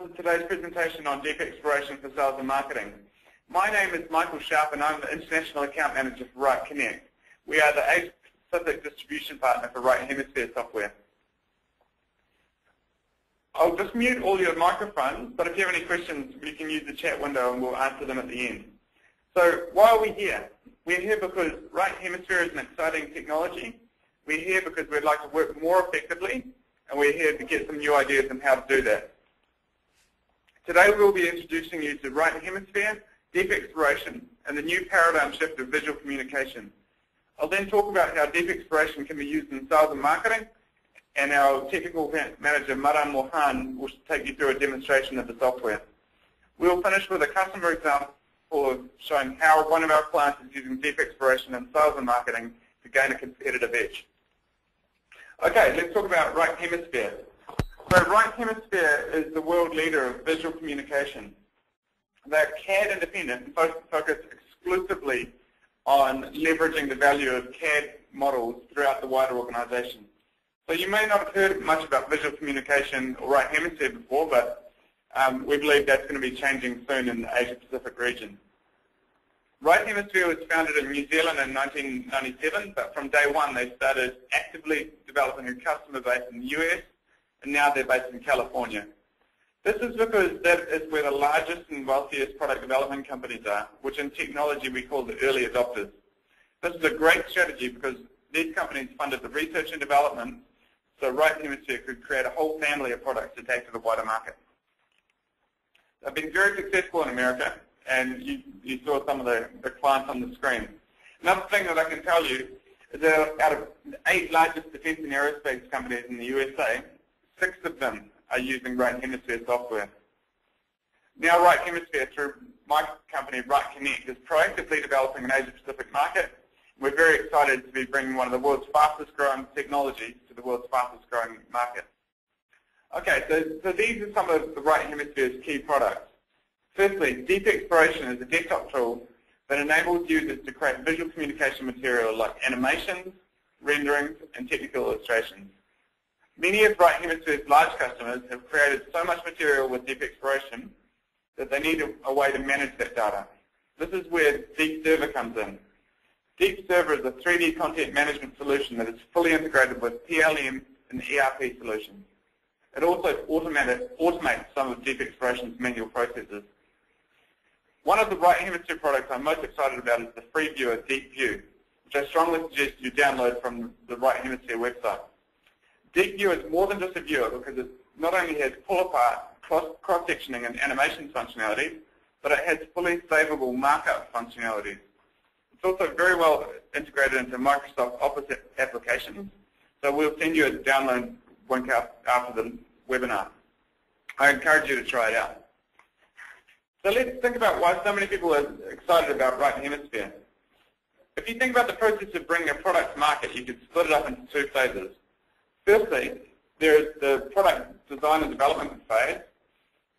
Today's presentation on deep exploration for sales and marketing. My name is Michael Sharp and I'm the International Account Manager for Right Connect. We are the Asia Pacific distribution partner for Right Hemisphere software. I'll just mute all your microphones, but if you have any questions, you can use the chat window and we'll answer them at the end. So why are we here? We're here because Right Hemisphere is an exciting technology. We're here because we'd like to work more effectively, and we're here to get some new ideas on how to do that. Today we'll be introducing you to Right Hemisphere, deep exploration, and the new paradigm shift of visual communication. I'll then talk about how deep exploration can be used in sales and marketing, and our technical manager, Maran Mohan, will take you through a demonstration of the software. We'll finish with a customer example of showing how one of our clients is using deep exploration in sales and marketing to gain a competitive edge. Okay, let's talk about Right Hemisphere. So Right Hemisphere is the world leader of visual communication. They're CAD independent and focus exclusively on leveraging the value of CAD models throughout the wider organization. So you may not have heard much about visual communication or Right Hemisphere before, but we believe that's going to be changing soon in the Asia Pacific region. Right Hemisphere was founded in New Zealand in 1997, but from day one they started actively developing a customer base in the US, and now they're based in California. This is because that is where the largest and wealthiest product development companies are, which in technology we call the early adopters. This is a great strategy because these companies funded the research and development, so Right Hemisphere could create a whole family of products to take to the wider market. They've been very successful in America, and you saw some of the clients on the screen. Another thing that I can tell you is that out of the 8 largest defense and aerospace companies in the USA, 6 of them are using Right Hemisphere software. Now Right Hemisphere, through my company, Right Connect, is proactively developing an Asia Pacific market. We're very excited to be bringing one of the world's fastest growing technologies to the world's fastest growing market. Okay, so these are some of the Right Hemisphere's key products. Firstly, Deep Exploration is a desktop tool that enables users to create visual communication material like animations, renderings, and technical illustrations. Many of Right Hemisphere's large customers have created so much material with Deep Exploration that they need a way to manage that data. This is where Deep Server comes in. Deep Server is a 3D content management solution that is fully integrated with PLM and ERP solutions. It also automates some of Deep Exploration's manual processes. One of the Right Hemisphere products I'm most excited about is the free viewer, Deep View, which I strongly suggest you download from the Right Hemisphere website. Deep View is more than just a viewer because it not only has pull-apart, cross-sectioning and animation functionality, but it has fully savable markup functionality. It's also very well integrated into Microsoft Office applications, so we'll send you a download link after the webinar. I encourage you to try it out. So let's think about why so many people are excited about Right Hemisphere. If you think about the process of bringing a product to market, you could split it up into 2 phases. Firstly, there is the product design and development phase,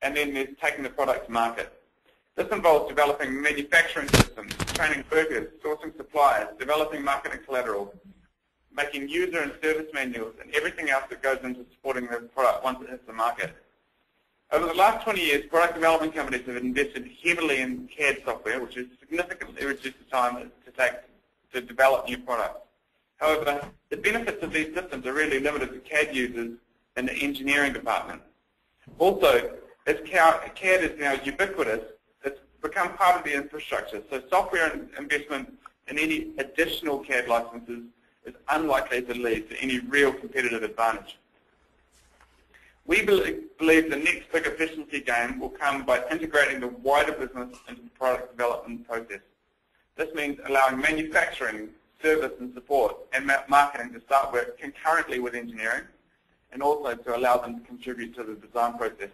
and then there's taking the product to market. This involves developing manufacturing systems, training workers, sourcing suppliers, developing marketing collateral, making user and service manuals, and everything else that goes into supporting the product once it hits the market. Over the last 20 years, product development companies have invested heavily in CAD software, which has significantly reduced the time it takes to develop new products. However, the benefits of these systems are really limited to CAD users in the engineering department. Also, as CAD is now ubiquitous, it's become part of the infrastructure, so software investment in any additional CAD licenses is unlikely to lead to any real competitive advantage. We believe the next big efficiency gain will come by integrating the wider business into the product development process. This means allowing manufacturing, service and support, and marketing to start work concurrently with engineering, and also to allow them to contribute to the design process.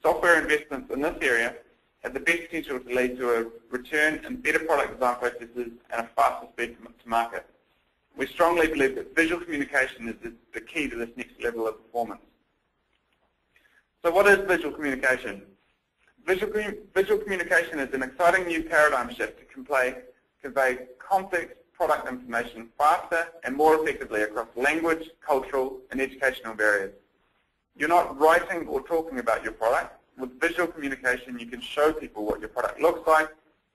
Software investments in this area have the best potential to lead to a return in better product design processes and a faster speed to market. We strongly believe that visual communication is the key to this next level of performance. So what is visual communication? Visual communication is an exciting new paradigm shift to convey complex product information faster and more effectively across language, cultural, and educational barriers. You're not writing or talking about your product, with visual communication, you can show people what your product looks like,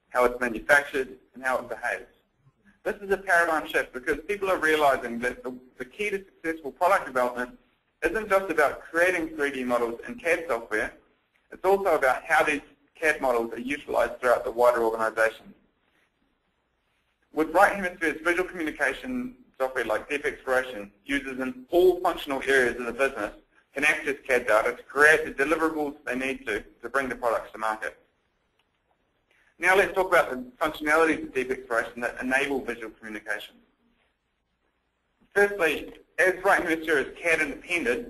how it's manufactured, and how it behaves. This is a paradigm shift because people are realizing that the key to successful product development isn't just about creating 3D models in CAD software, it's also about how these CAD models are utilized throughout the wider organization. With Right Hemisphere's visual communication software like Deep Exploration, users in all functional areas of the business can access CAD data to create the deliverables they need to bring the products to market. Now let's talk about the functionalities of Deep Exploration that enable visual communication. Firstly, as Right Hemisphere is CAD independent,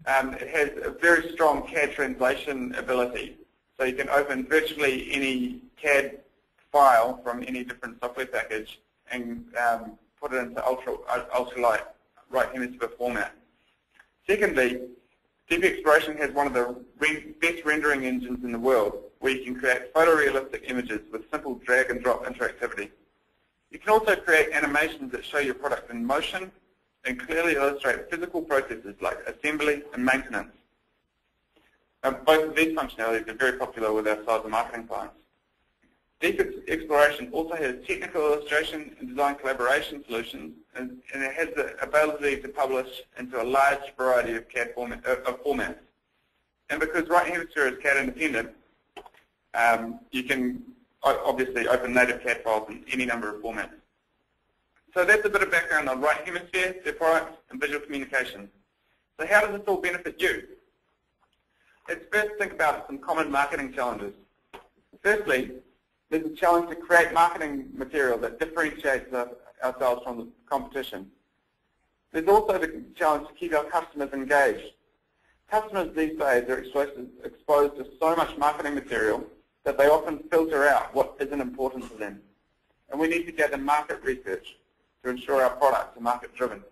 it has a very strong CAD translation ability. So you can open virtually any CAD file from any different software package and put it into ultralight Right Hemisphere format. Secondly, Deep Exploration has one of the best rendering engines in the world, where you can create photorealistic images with simple drag and drop interactivity. You can also create animations that show your product in motion and clearly illustrate physical processes like assembly and maintenance. Both of these functionalities are very popular with our sales and marketing clients. Deep Exploration also has technical illustration and design collaboration solutions, and it has the ability to publish into a large variety of CAD formats. And because Right Hemisphere is CAD independent, you can obviously open native CAD files in any number of formats. So that's a bit of background on Right Hemisphere, their products, and visual communication. So how does this all benefit you? Let's first think about some common marketing challenges. Firstly, there's a challenge to create marketing material that differentiates ourselves from the competition. There's also the challenge to keep our customers engaged. Customers these days are exposed to so much marketing material that they often filter out what isn't important to them. And we need to gather market research to ensure our products are market-driven.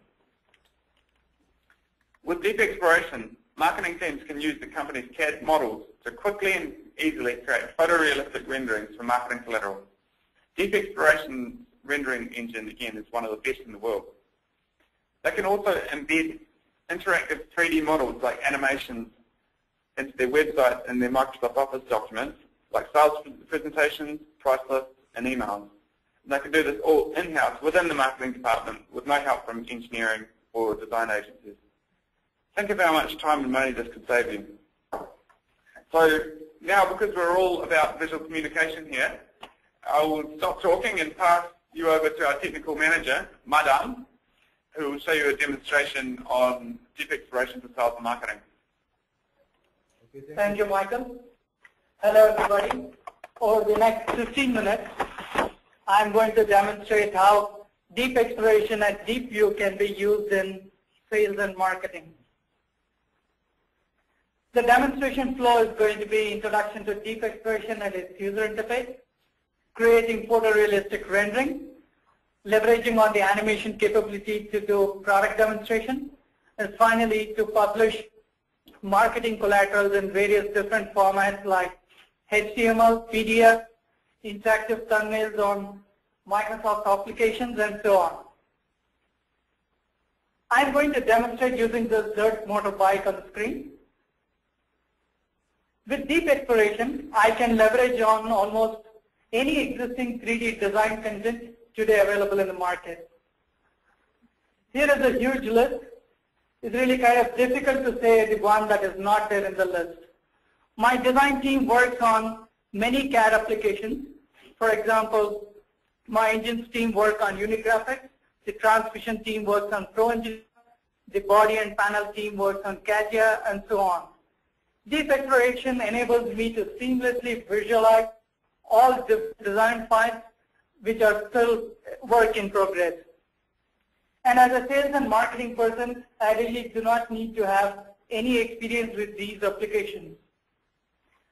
With Deep Exploration, marketing teams can use the company's CAD models to quickly and easily create photorealistic renderings for marketing collateral. Deep Exploration rendering engine, again, is one of the best in the world. They can also embed interactive 3D models like animations into their websites and their Microsoft Office documents, like sales presentations, price lists, and emails. And they can do this all in-house within the marketing department with no help from engineering or design agencies. Think of how much time and money this could save you. So now, because we're all about visual communication here, I will stop talking and pass you over to our technical manager, Madam, who will show you a demonstration on Deep Exploration for sales and marketing. Thank you, Michael. Hello, everybody. Over the next 15 minutes, I'm going to demonstrate how Deep Exploration and Deep View can be used in sales and marketing. The demonstration flow is going to be introduction to Deep Exploration and its user interface, creating photorealistic rendering, leveraging on the animation capability to do product demonstration, and finally to publish marketing collaterals in various different formats like HTML, PDF, interactive thumbnails on Microsoft applications, and so on. I'm going to demonstrate using this dirt motorbike on the screen. With Deep Exploration, I can leverage on almost any existing 3D design content today available in the market. Here is a huge list. It's really kind of difficult to say the one that is not there in the list. My design team works on many CAD applications. For example, my engines team works on Unigraphics, the transmission team works on ProEngine, the body and panel team works on CATIA, and so on. Deep Exploration enables me to seamlessly visualize all the design files which are still work in progress. And as a sales and marketing person, I really do not need to have any experience with these applications.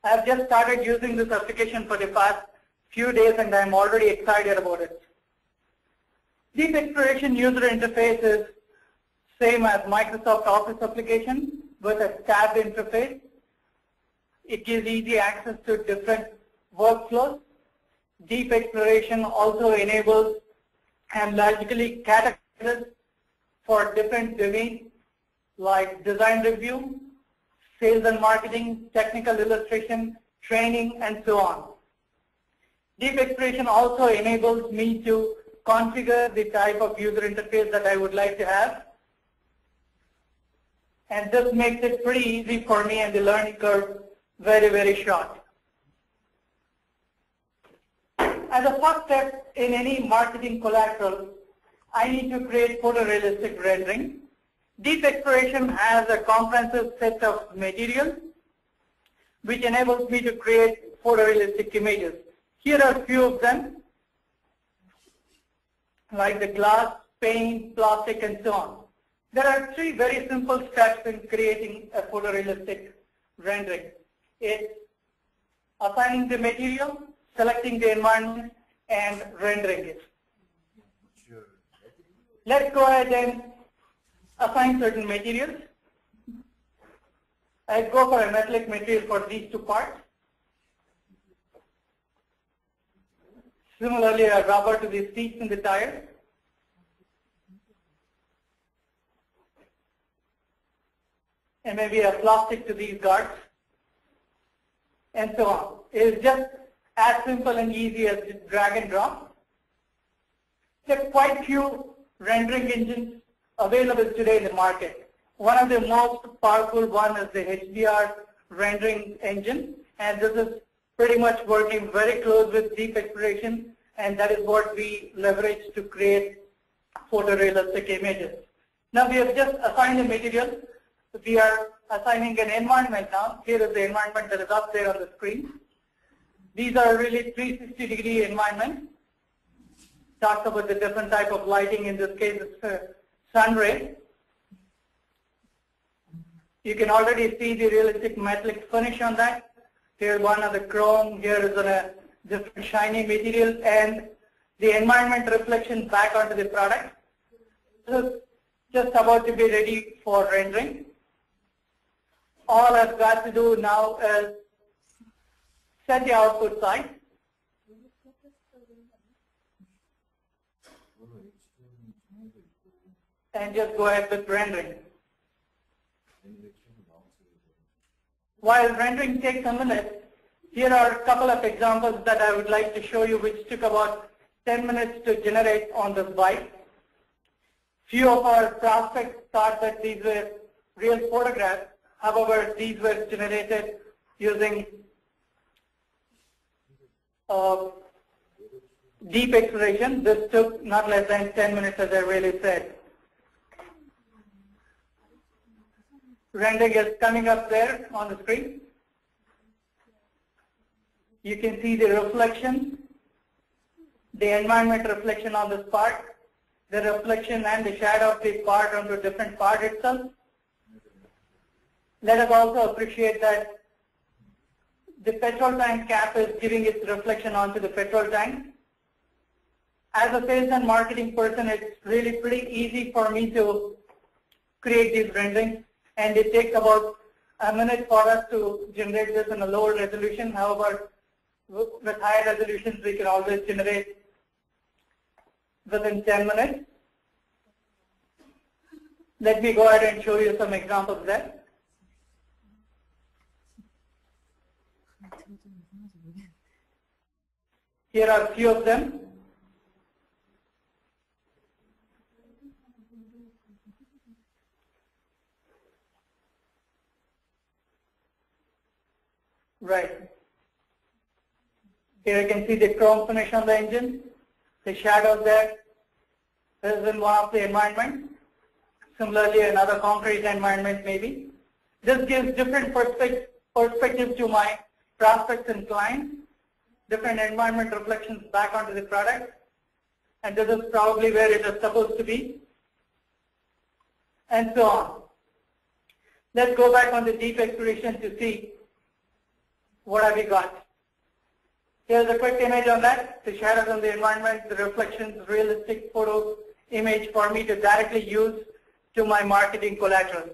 I have just started using this application for the past few days and I'm already excited about it. Deep Exploration user interface is same as Microsoft Office application with a tabbed interface. It gives easy access to different workflows. Deep Exploration also enables and logically categorizes for different domains like design review, sales and marketing, technical illustration, training, and so on. Deep Expression also enables me to configure the type of user interface that I would like to have. And this makes it pretty easy for me, and the learning curve very, very short. As a first step in any marketing collateral, I need to create photorealistic rendering. Deep Exploration has a comprehensive set of materials which enables me to create photorealistic images. Here are a few of them, like the glass, paint, plastic, and so on. There are three very simple steps in creating a photorealistic rendering. It's assigning the material, selecting the environment, and rendering it. Let's go ahead and assign certain materials. I'll go for a metallic material for these two parts. Similarly, a rubber to the seats and the tires. And maybe a plastic to these guards. And so on. It is just as simple and easy as drag and drop. There are quite few rendering engines available today in the market. One of the most powerful one is the HDR rendering engine, and this is pretty much working very close with Deep Exploration, and that is what we leverage to create photorealistic images. Now we have just assigned the material. We are assigning an environment now. Here is the environment that is up there on the screen. These are really 360-degree environments. Talks about the different type of lighting. In this case, it's sun ray. You can already see the realistic metallic finish on that. Here one of the chrome. Here is on a different shiny material, and the environment reflection back onto the product. This is just about to be ready for rendering. All I've got to do now is set the output size. And just go ahead with rendering. While rendering takes a minute, here are a couple of examples that I would like to show you, which took about 10 minutes to generate on this bike. Few of our prospects thought that these were real photographs. However, these were generated using Deep Exploration. This took not less than 10 minutes, as I really said. Rendering is coming up there on the screen. You can see the reflection, the environment reflection on this part, the reflection and the shadow of the part onto a different part itself. Let us also appreciate that the petrol tank cap is giving its reflection onto the petrol tank. As a sales and marketing person, it's really pretty easy for me to create these renderings, and it takes about a minute for us to generate this in a lower resolution. However, with higher resolutions, we can always generate within 10 minutes. Let me go ahead and show you some examples there. Here are a few of them. Right. Here you can see the chrome finish on the engine, the shadows there. This is in one of the environments. Similarly, another concrete environment maybe. This gives different perspectives to my prospects and clients, different environment reflections back onto the product, and this is probably where it is supposed to be, and so on. Let's go back on the Deep Exploration to see what have we got. Here's a quick image on that, the shadows on the environment, the reflections, realistic photo image for me to directly use to my marketing collateral.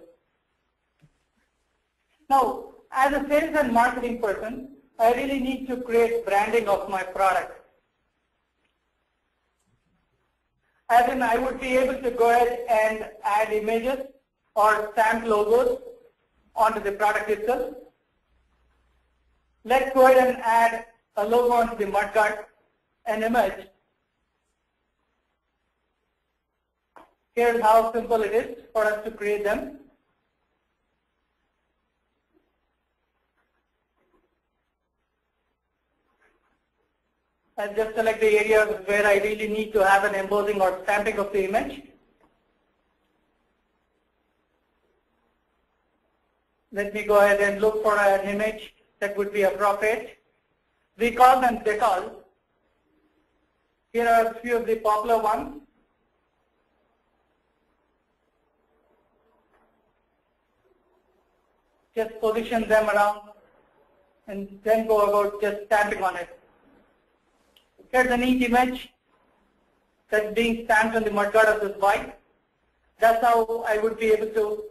Now, as a sales and marketing person, I really need to create branding of my product. As in, I would be able to go ahead and add images or stamp logos onto the product itself. Let's go ahead and add a logo onto the mudguard, an image. Here's how simple it is for us to create them. I'll just select the areas where I really need to have an embossing or stamping of the image. Let me go ahead and look for an image that would be appropriate. We call them decals. Here are a few of the popular ones. Just position them around and then go about just stamping on it. Here's a neat image that's being stamped on the mudguard of this bike. That's how I would be able to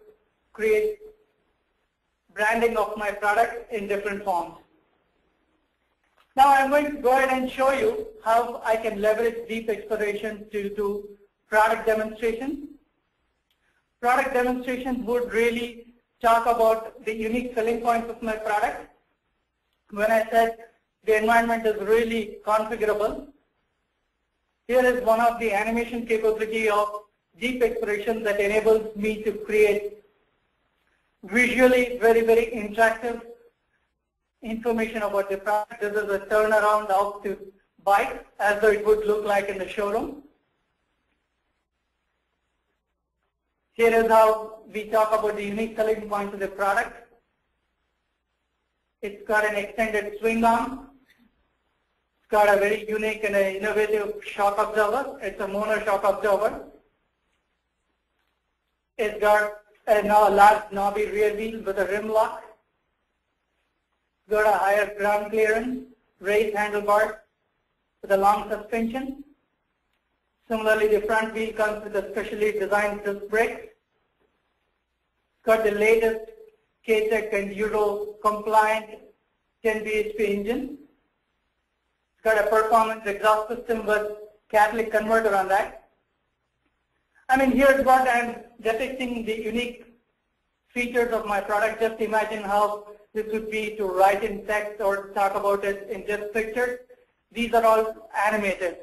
create branding of my product in different forms. Now I'm going to go ahead and show you how I can leverage deep exploration to do product demonstrations. Product demonstrations would really talk about the unique selling points of my product. When I said the environment is really configurable, here is one of the animation capability of deep exploration that enables me to create visually very, very interactive information about the product. This is a turnaround out to bike as though it would look like in the showroom. Here is how we talk about the unique selling points of the product. It's got an extended swing arm. It's got a very unique and innovative shock absorber. It's a mono shock absorber. It's got a large knobby rear wheel with a rim lock. It's got a higher ground clearance, raised handlebars with a long suspension. Similarly, the front wheel comes with a specially designed disc brake. It's got the latest K-Tech and Euro compliant 10 bhp engine. It's got a performance exhaust system with catalytic converter on that. I mean, here's what I'm depicting the unique features of my product. Just imagine how this would be to write in text or talk about it in just pictures. These are all animated.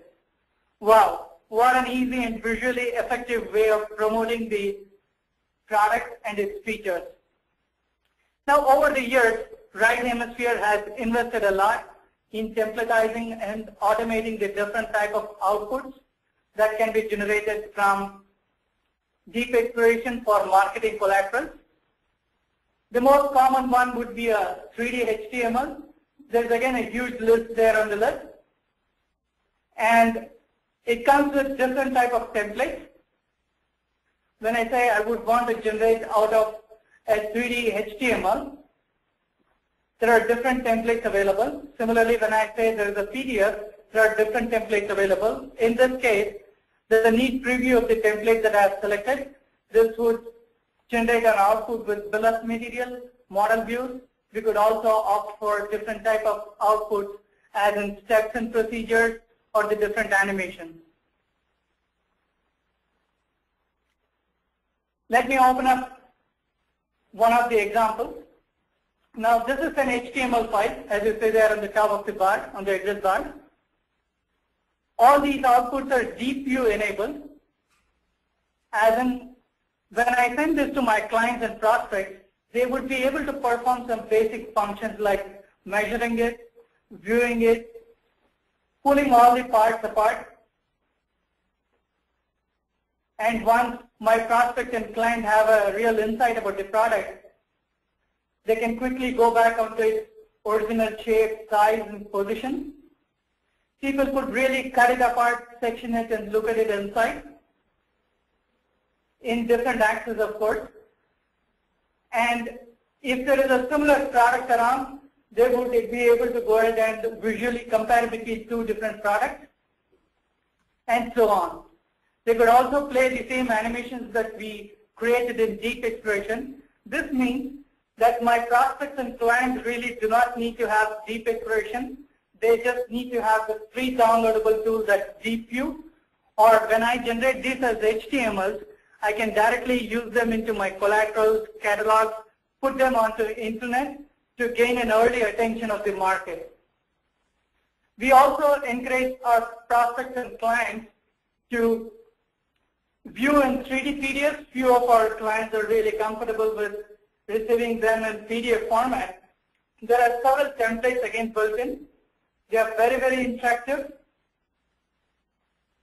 Wow, what an easy and visually effective way of promoting the product and its features. Now, over the years, Right Hemisphere has invested a lot in templatizing and automating the different type of outputs that can be generated from deep exploration for marketing collateral. The most common one would be a 3D HTML. There's again a huge list there on the list. And it comes with different type of templates. When I say I would want to generate out of a 3D HTML, there are different templates available. Similarly, when I say there is a PDF, there are different templates available. In this case, there's a neat preview of the template that I have selected. This would generate an output with bill of material, model views. We could also opt for different type of outputs as in steps and procedures or the different animations. Let me open up one of the examples. Now this is an HTML file, as you see there on the top of the bar, on the address bar. All these outputs are deep view enabled, as in when I send this to my clients and prospects, they would be able to perform some basic functions like measuring it, viewing it, pulling all the parts apart. And once my prospect and client have a real insight about the product, they can quickly go back onto its original shape, size, and position. People could really cut it apart, section it, and look at it inside in different axes, of course. And if there is a similar product around, they would be able to go ahead and visually compare between two different products, and so on. They could also play the same animations that we created in deep exploration. This means that my prospects and clients really do not need to have deep exploration. They just need to have the free downloadable tool that's Deep View. Or when I generate these as HTMLs, I can directly use them into my collaterals, catalogs, put them onto the internet to gain an early attention of the market. We also encourage our prospects and clients to view in 3D PDFs. Few of our clients are really comfortable with receiving them in PDF format. There are several templates again built in. They are very, very interactive.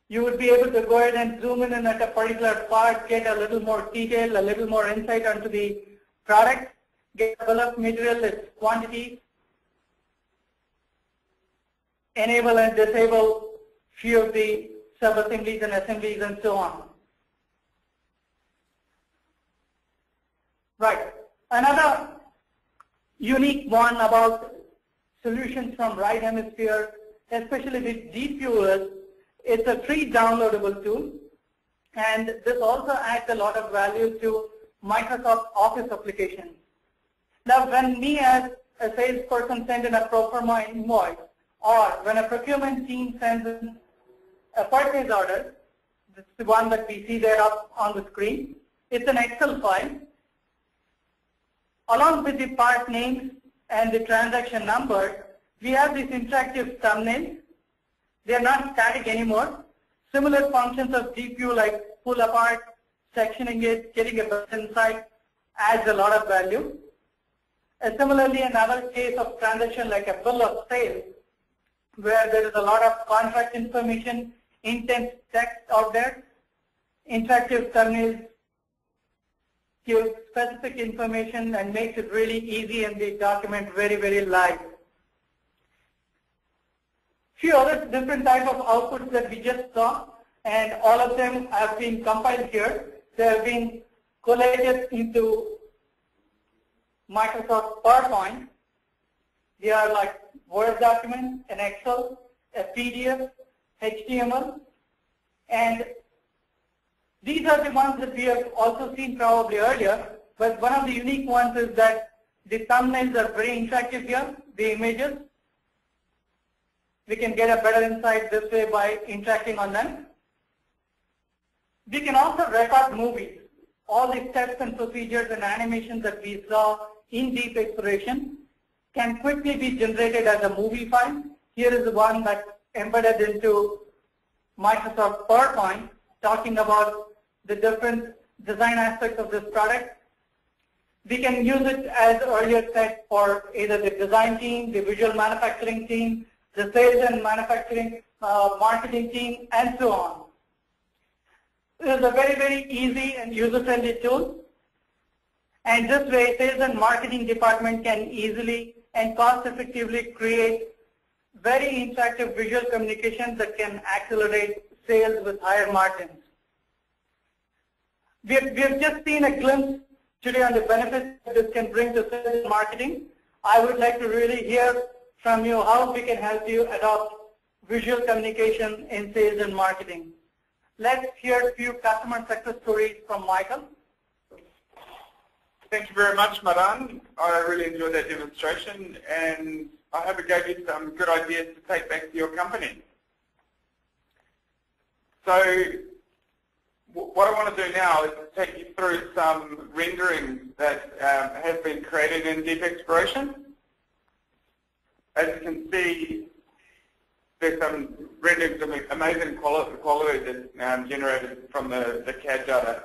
You would be able to go ahead and zoom in at a particular part, get a little more detail, a little more insight onto the product, get a bill of material, its quantity, enable and disable few of the sub-assemblies and assemblies and so on. Right. Another unique one about solutions from Right Hemisphere, especially with GPU, is it's a free downloadable tool, and this also adds a lot of value to Microsoft Office applications. Now, when me as a salesperson send in a pro forma invoice, or when a procurement team sends in a purchase order, this is the one that we see there up on the screen. It's an Excel file. Along with the part names and the transaction number, we have these interactive thumbnails. They are not static anymore. Similar functions of GPU like pull apart, sectioning it, getting a better insight adds a lot of value. Similarly, another case of transaction like a bill of sale, where there is a lot of contract information, intense text out there, interactive thumbnails give specific information and makes it really easy and the document very, very live. Few other different type of outputs that we just saw, and all of them have been compiled here. They have been collated into Microsoft PowerPoint. They are like Word documents, an Excel, a PDF, HTML, and these are the ones that we have also seen probably earlier, but one of the unique ones is that the thumbnails are very interactive here, the images. We can get a better insight this way by interacting on them. We can also record movies. All the steps and procedures and animations that we saw in deep exploration can quickly be generated as a movie file. Here is the one that's embedded into Microsoft PowerPoint, talking about the different design aspects of this product. We can use it, as earlier said, for either the design team, the visual manufacturing team, the sales and manufacturing marketing team, and so on. It is a very, very easy and user-friendly tool. And this way, sales and marketing department can easily and cost-effectively create very interactive visual communication that can accelerate sales with higher margins. We have just seen a glimpse today on the benefits that this can bring to sales and marketing. I would like to really hear from you how we can help you adopt visual communication in sales and marketing. Let's hear a few customer success stories from Michael. Thank you very much, Madan. I really enjoyed that demonstration, and I hope it gave you some good ideas to take back to your company. So, what I want to do now is take you through some renderings that have been created in deep exploration. As you can see, there's some renderings of amazing quality that's generated from the CAD data.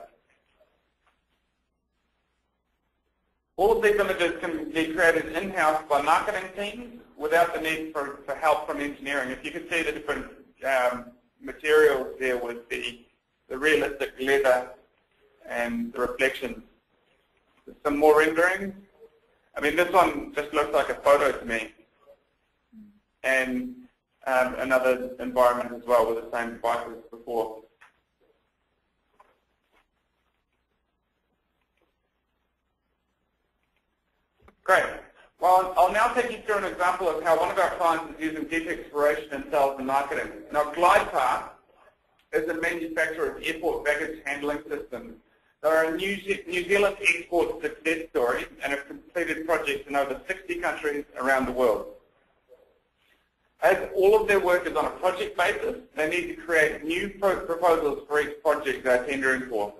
All of these images can be created in-house by marketing teams without the need for help from engineering. If you can see the different materials there with the realistic leather and the reflections. Some more renderings. I mean, this one just looks like a photo to me. And another environment as well with the same devices as before. Great. Well, I'll now take you through an example of how one of our clients is using deep exploration in sales and marketing. Now, GlidePath is a manufacturer of airport baggage handling systems. They're a New Zealand export success story and have completed projects in over 60 countries around the world. As all of their work is on a project basis, they need to create new proposals for each project they're tendering for.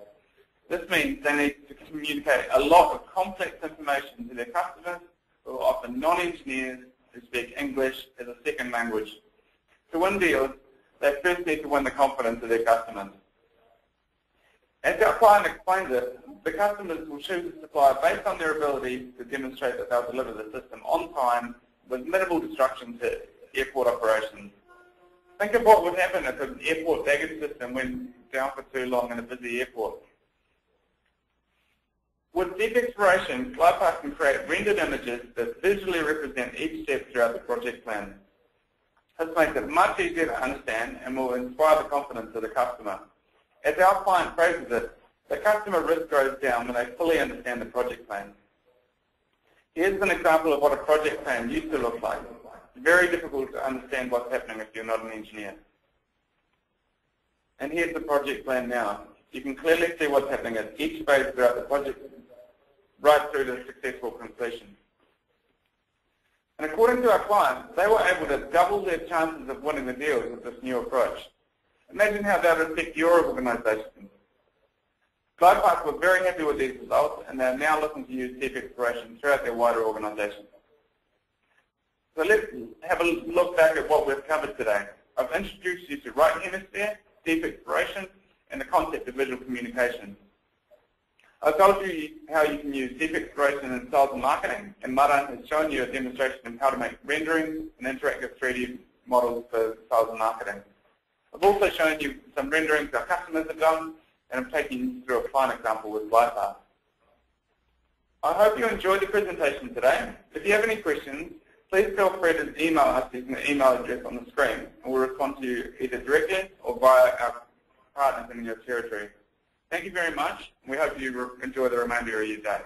This means they need to communicate a lot of complex information to their customers, who are often non-engineers who speak English as a second language. To win deals, they first need to win the confidence of their customers. As our client explains it, the customers will choose a supplier based on their ability to demonstrate that they'll deliver the system on time with minimal disruption to airport operations. Think of what would happen if an airport baggage system went down for too long in a busy airport. With deep exploration, GlidePath can create rendered images that visually represent each step throughout the project plan. This makes it much easier to understand and will inspire the confidence of the customer. As our client phrases it, the customer risk goes down when they fully understand the project plan. Here's an example of what a project plan used to look like. It's very difficult to understand what's happening if you're not an engineer. And here's the project plan now. You can clearly see what's happening at each phase throughout the project, right through to successful completion. And according to our clients, they were able to double their chances of winning the deals with this new approach. Imagine how that would affect your organization. GlidePath were very happy with these results, and they're now looking to use deep exploration throughout their wider organization. So let's have a look back at what we've covered today. I've introduced you to right hemisphere, deep exploration, and the concept of visual communication. I told you how you can use deep exploration in sales and marketing, and Mara has shown you a demonstration of how to make renderings and interactive 3D models for sales and marketing. I've also shown you some renderings our customers have done, and I'm taking you through a client example with GlidePath. I hope you enjoyed the presentation today. If you have any questions, please feel free to email us using the email address on the screen, and we'll respond to you either directly or via our partners in your territory. Thank you very much. We hope you enjoy the remainder of your day.